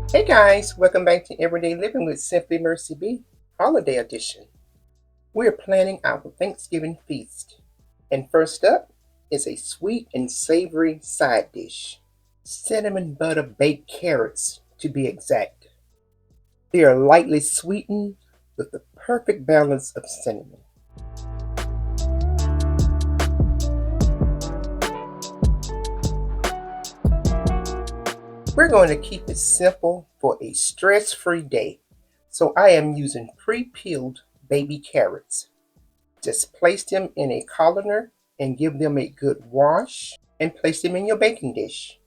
Hey guys, welcome back to Everyday Living with Simply Mercy B, Holiday Edition. We're planning our Thanksgiving feast. And first up is a sweet and savory side dish. Cinnamon butter baked carrots, to be exact. They are lightly sweetened with the perfect balance of cinnamon. We're going to keep it simple for a stress-free day. So I am using pre-peeled baby carrots. Just place them in a colander and give them a good wash and place them in your baking dish.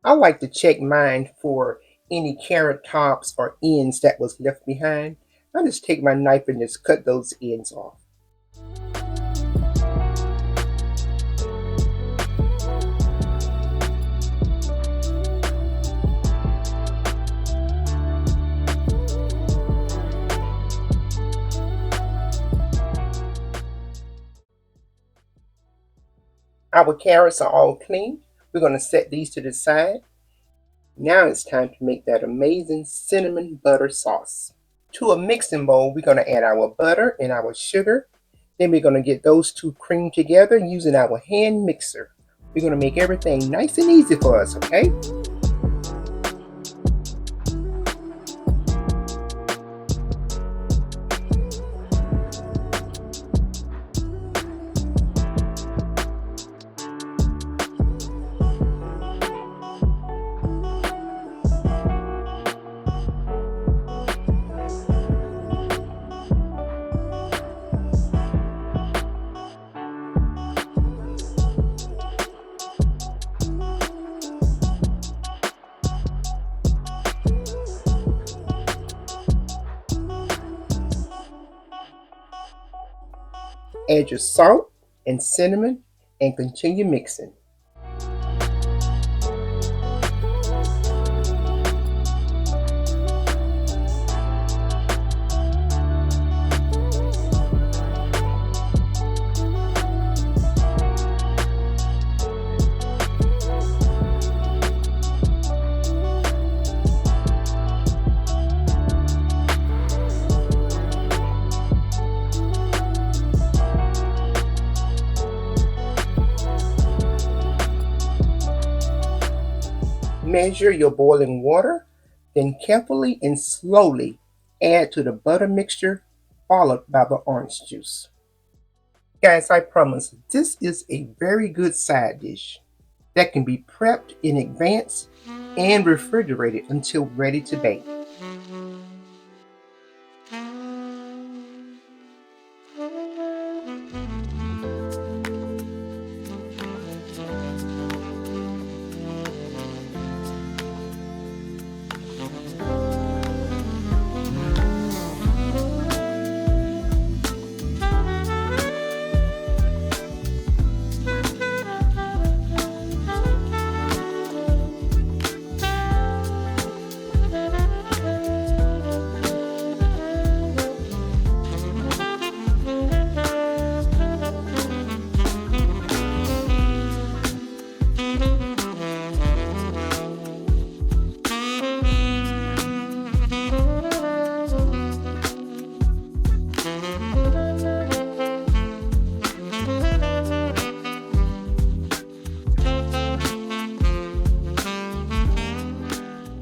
I like to check mine for any carrot tops or ends that was left behind. I just take my knife and just cut those ends off. Our carrots are all clean. We're going to set these to the side. Now it's time to make that amazing cinnamon butter sauce. To a mixing bowl, we're going to add our butter and our sugar. Then we're going to get those two creamed together using our hand mixer. We're going to make everything nice and easy for us, okay? Add your salt and cinnamon and continue mixing. Measure your boiling water, then carefully and slowly add to the butter mixture, followed by the orange juice. Guys, I promise this is a very good side dish that can be prepped in advance and refrigerated until ready to bake.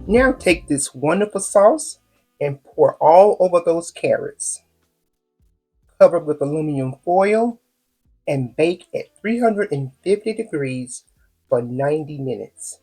Now take this wonderful sauce and pour all over those carrots. Cover with aluminum foil and bake at 350 degrees for 90 minutes.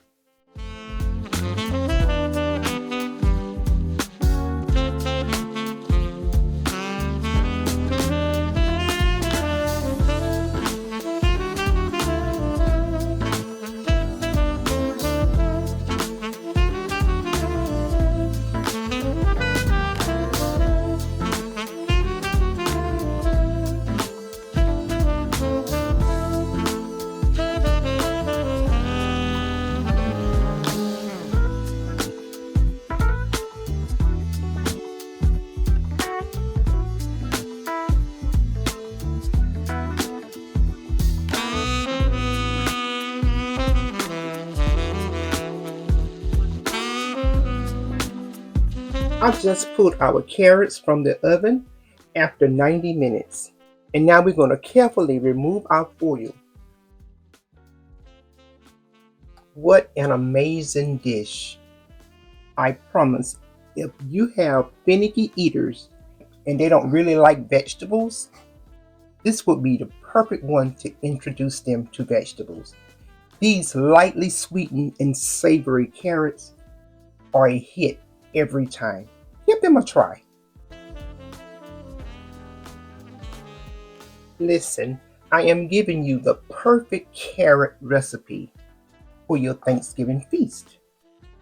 I just pulled our carrots from the oven after 90 minutes. And now we're going to carefully remove our foil. What an amazing dish. I promise, if you have finicky eaters and they don't really like vegetables, this would be the perfect one to introduce them to vegetables. These lightly sweetened and savory carrots are a hit every time. Give them a try. Listen, I am giving you the perfect carrot recipe for your Thanksgiving feast.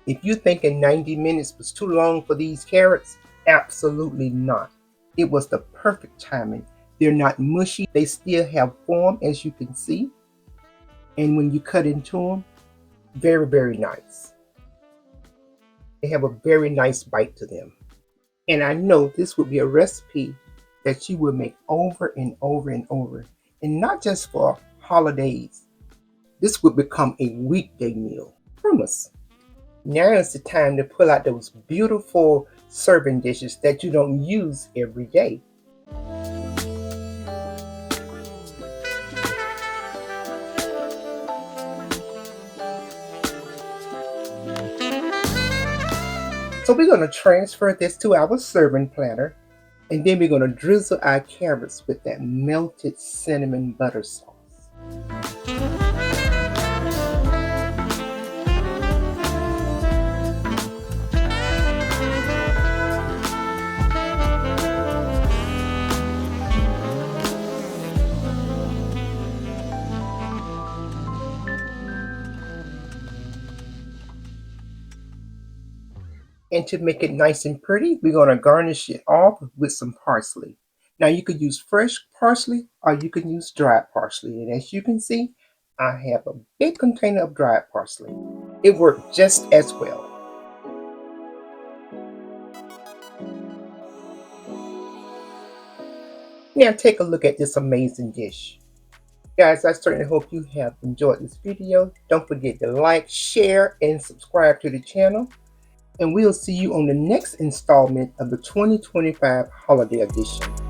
If you thinking 90 minutes was too long for these carrots, absolutely not. It was the perfect timing. They're not mushy. They still have form, as you can see. And when you cut into them, very, very nice. They have a very nice bite to them. And I know this would be a recipe that you would make over and over and over. And not just for holidays. This would become a weekday meal. Promise. Now is the time to pull out those beautiful serving dishes that you don't use every day. So we're going to transfer this to our serving platter, and then we're going to drizzle our carrots with that melted cinnamon butter sauce. And to make it nice and pretty, we're going to garnish it off with some parsley. Now you could use fresh parsley or you can use dried parsley. And as you can see, I have a big container of dried parsley. It worked just as well. Now take a look at this amazing dish. Guys, I certainly hope you have enjoyed this video. Don't forget to like, share, and subscribe to the channel. And we'll see you on the next installment of the 2025 Holiday Edition.